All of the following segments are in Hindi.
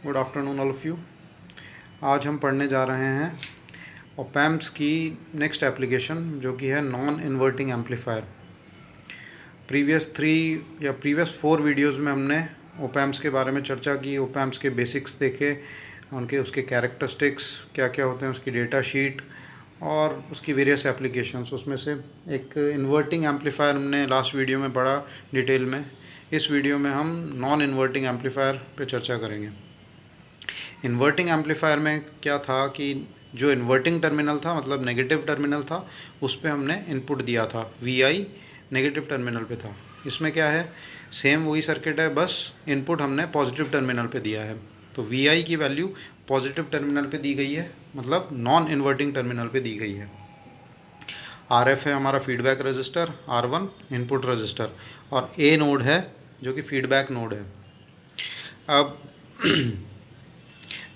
Good afternoon all of you. आज हम पढ़ने जा रहे हैं ओपैम्प्स की नेक्स्ट एप्लीकेशन जो कि है non inverting amplifier. Previous 4 videos में हमने ओपैम्प्स के बारे में चर्चा की, ओपैम्प्स के बेसिक्स देखे, उसके कैरेक्टरिस्टिक्स क्या क्या होते हैं, उसकी डेटा शीट और उसकी वेरियस एप्लीकेशंस। उसमें से एक इन्वर्टिंग एम्पलीफायर हमने लास्ट वीडियो में पढ़ा डिटेल में। इस वीडियो में हम नॉन इन्वर्टिंग एम्पलीफायर पे चर्चा करेंगे। इन्वर्टिंग एम्पलीफायर में क्या था कि जो इन्वर्टिंग टर्मिनल था, मतलब नेगेटिव टर्मिनल था, उस पर हमने इनपुट दिया था, वी नेगेटिव टर्मिनल पे था। इसमें क्या है, सेम वही सर्किट है, बस इनपुट हमने पॉजिटिव टर्मिनल पे दिया है। तो वी की वैल्यू पॉजिटिव टर्मिनल पे दी गई है, मतलब नॉन इन्वर्टिंग टर्मिनल पे दी गई है। RF है हमारा feedback register, R1 input register, और ए नोड है जो कि फीडबैक नोड है। अब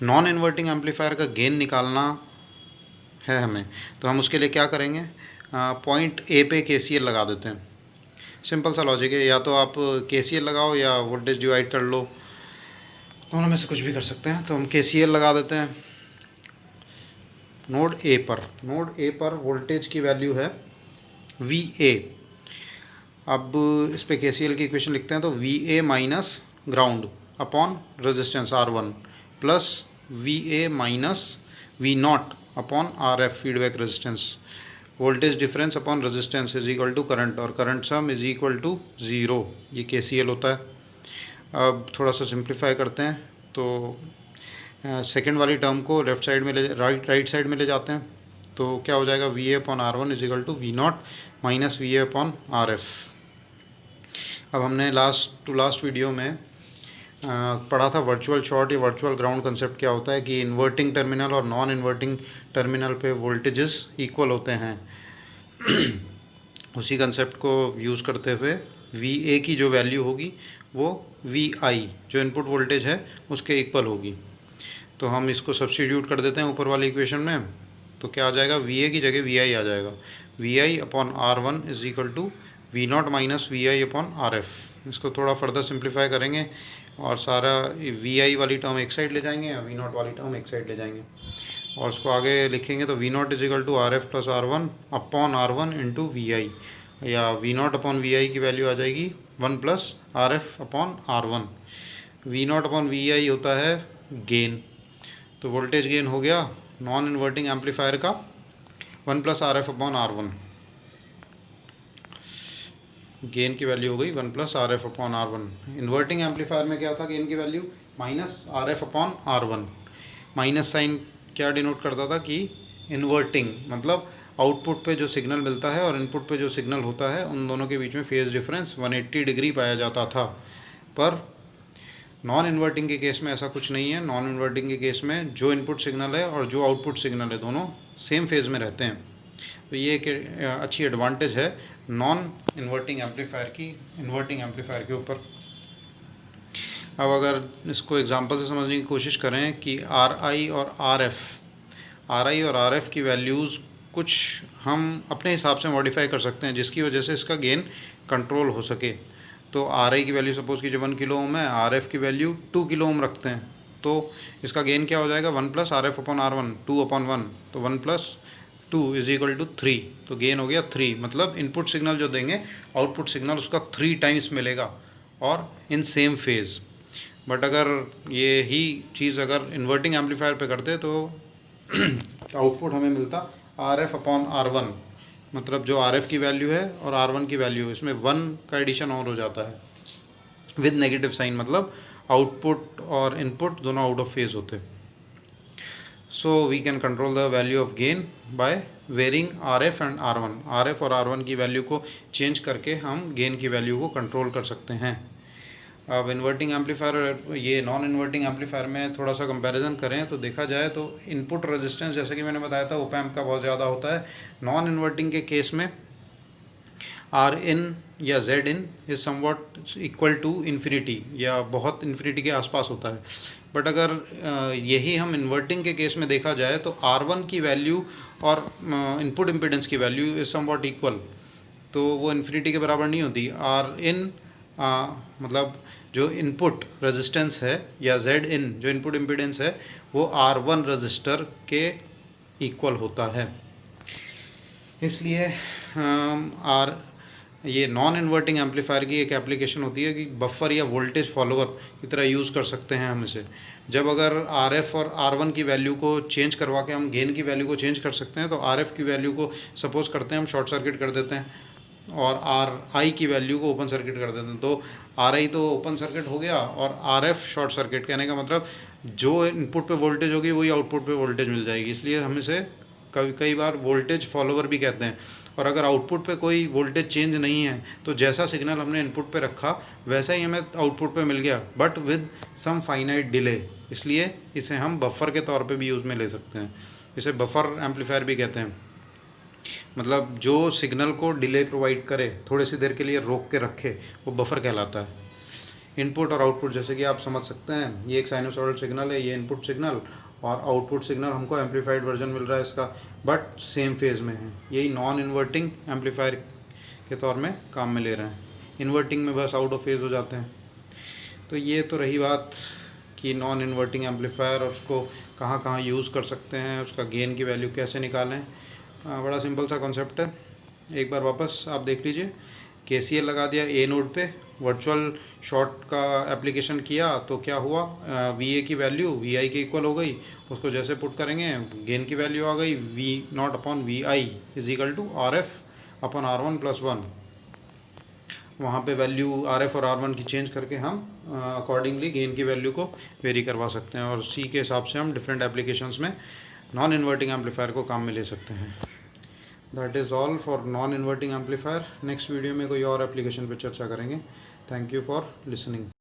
नॉन इन्वर्टिंग एम्पलीफायर का गेन निकालना है हमें, तो हम उसके लिए क्या करेंगे, पॉइंट ए पे KCL लगा देते हैं। सिंपल सा लॉजिक है, या तो आप KCL लगाओ या वोल्टेज डिवाइड कर लो, दोनों में से कुछ भी कर सकते हैं। तो हम KCL लगा देते हैं नोड ए पर वोल्टेज की वैल्यू है VA। अब इस पे KCL की इक्वेशन लिखते हैं, तो VA minus ground upon resistance R1 plus VA minus V0 upon RF feedback resistance, voltage difference upon resistance is equal to current, और current sum is equal to 0। ये KCL होता है। अब थोड़ा सा सिंप्लीफाई करते हैं, तो सेकेंड वाली टर्म को लेफ्ट साइड में राइट साइड में ले जाते हैं, तो क्या हो जाएगा, VA upon R1 is equal to V0 minus VA upon RF। अब हमने लास्ट वीडियो में पढ़ा था वर्चुअल शॉर्ट या वर्चुअल ग्राउंड कंसेप्ट क्या होता है, कि इन्वर्टिंग टर्मिनल और नॉन इन्वर्टिंग टर्मिनल पे वोल्टेजेस इक्वल होते हैं। उसी कंसेप्ट को यूज़ करते हुए VA की जो वैल्यू होगी वो VI जो इनपुट वोल्टेज है उसके इक्वल होगी। तो हम इसको सब्स्टिट्यूट कर देते हैं ऊपर वाली इक्वेशन में, तो क्या आ जाएगा, VA की जगह VI आ जाएगा। VI upon R1 is equal to V0 minus VI upon RF। इसको थोड़ा फर्दर सिंप्लीफाई करेंगे और सारा VI वाली टर्म एक साइड ले जाएंगे या V0 वाली टर्म एक साइड ले जाएंगे, और उसको आगे लिखेंगे तो V0 is equal to RF plus R1 upon R1 into VI, या V0 अपॉन VI की वैल्यू आ जाएगी 1 plus RF upon R1। V0 upon VI होता है गेन, तो वोल्टेज गेन हो गया नॉन इन्वर्टिंग एम्पलीफायर का 1 plus RF upon R1। Gain की वैल्यू हो गई 1 plus RF upon R1। Inverting amplifier में क्या था, गेन की value minus RF upon R1। Minus sign क्या डिनोट करता था कि इन्वर्टिंग, मतलब आउटपुट पे जो सिग्नल मिलता है और इनपुट पे जो सिग्नल होता है उन दोनों के बीच में फेज डिफरेंस 180 डिग्री पाया जाता था। पर नॉन इन्वर्टिंग के केस में ऐसा कुछ नहीं है। नॉन इन्वर्टिंग के केस में जो इनपुट सिग्नल है और जो आउटपुट सिग्नल है दोनों सेम फेज में रहते हैं। तो ये एक अच्छी एडवांटेज है नॉन इन्वर्टिंग एम्पलीफायर की इन्वर्टिंग एम्पलीफायर के ऊपर। अब अगर इसको एग्जांपल से समझने की कोशिश करें कि RI और RF की वैल्यूज़ कुछ हम अपने हिसाब से मॉडिफाई कर सकते हैं, जिसकी वजह से इसका गेन कंट्रोल हो सके। तो RI की वैल्यू सपोज़ कीजिए 1 किलो ओम है, RF की वैल्यू 2 किलो ओम रखते हैं, तो इसका गेन क्या हो जाएगा, 1 plus RF upon R1, 2 upon 1, तो 1 प्लस 2 इज इक्वल टू 3, तो गेन हो गया 3। मतलब इनपुट सिग्नल जो देंगे आउटपुट सिग्नल उसका 3 टाइम्स मिलेगा और इन सेम फेज़। बट अगर ये ही चीज़ अगर इन्वर्टिंग एम्पलीफायर पे करते तो आउटपुट हमें मिलता RF अपॉन R1, मतलब जो RF की वैल्यू है और R1 की वैल्यू, इसमें 1 का एडिशन और हो जाता है विद नेगेटिव साइन, मतलब आउटपुट और इनपुट दोनों आउट ऑफ फेज होते। So we can control the value of gain by varying RF and R1। RF और R1 की वैल्यू को चेंज करके हम गेन की वैल्यू को कंट्रोल कर सकते हैं। अब इन्वर्टिंग एम्पलीफायर और ये नॉन इन्वर्टिंग एम्पलीफायर में थोड़ा सा कंपैरिजन करें तो देखा जाए तो इनपुट रेजिस्टेंस, जैसे कि मैंने बताया था, ओपैम्प का बहुत ज़्यादा होता है। नॉन इन्वर्टिंग के केस में Rin या Zin is somewhat equal to infinity, या बहुत इन्फिनिटी के आसपास होता है। बट अगर यही हम इन्वर्टिंग के केस में देखा जाए तो R1 की वैल्यू और इनपुट इम्पिडेंस की वैल्यू इज समवॉट इक्वल, तो वो इन्फिनिटी के बराबर नहीं होती। Rin मतलब जो इनपुट रेजिस्टेंस है या जेड इन जो इनपुट इम्पीडेंस है वो R1 रजिस्टर के इक्वल होता है। इसलिए आर ये नॉन इन्वर्टिंग एम्पलीफायर की एक एप्लीकेशन होती है कि बफर या वोल्टेज फॉलोअर की तरह यूज़ कर सकते हैं हम इसे। जब अगर RF और R1 की वैल्यू को चेंज करवा के हम गेन की वैल्यू को चेंज कर सकते हैं, तो RF की वैल्यू को सपोज करते हैं हम शॉर्ट सर्किट कर देते हैं और RI की वैल्यू को ओपन सर्किट कर देते हैं, तो RI तो ओपन सर्किट हो गया और RF शॉर्ट सर्किट। कहने का मतलब जो इनपुट पे वोल्टेज होगी वही आउटपुट पे वोल्टेज मिल जाएगी। इसलिए हम इसे कई बार वोल्टेज फॉलोअर भी कहते हैं। और अगर आउटपुट पे कोई वोल्टेज चेंज नहीं है तो जैसा सिग्नल हमने इनपुट पे रखा वैसा ही हमें आउटपुट पे मिल गया, but with some finite delay. इसलिए इसे हम बफर के तौर पे भी यूज़ में ले सकते हैं। इसे बफर एम्पलीफायर भी कहते हैं। मतलब जो सिग्नल को डिले प्रोवाइड करे, थोड़ी सी देर के लिए रोक के रखे, वो बफर कहलाता है। इनपुट और आउटपुट जैसे कि आप समझ सकते हैं, ये एक साइनोसॉइडल सिग्नल है, ये इनपुट सिग्नल और आउटपुट सिग्नल हमको एम्पलीफाइड वर्जन मिल रहा है इसका, बट सेम फेज़ में है। यही नॉन इन्वर्टिंग एम्पलीफायर के तौर में काम में ले रहे हैं। इन्वर्टिंग में बस आउट ऑफ फेज़ हो जाते हैं। तो ये तो रही बात कि नॉन इन्वर्टिंग एम्पलीफायर और उसको कहाँ कहाँ यूज़ कर सकते हैं, उसका गेन की वैल्यू कैसे निकालें। बड़ा सिंपल सा कॉन्सेप्ट है। एक बार वापस आप देख लीजिए, KCL लगा दिया ए नोड पे, वर्चुअल शॉर्ट का एप्लीकेशन किया तो क्या हुआ, VA की वैल्यू VI के इक्वल हो गई। उसको जैसे पुट करेंगे गेन की वैल्यू आ गई V0 upon VI is equal to RF upon R1 plus 1। वहाँ पे वैल्यू RF और R1 की चेंज करके हम अकॉर्डिंगली गेन की वैल्यू को वेरी करवा सकते हैं और C के हिसाब से हम डिफरेंट एप्लीकेशंस में नॉन इन्वर्टिंग एम्पलीफायर को काम में ले सकते हैं। That is all for non inverting amplifier. Next video में कोई और एप्लीकेशन पर चर्चा करेंगे। Thank you for listening.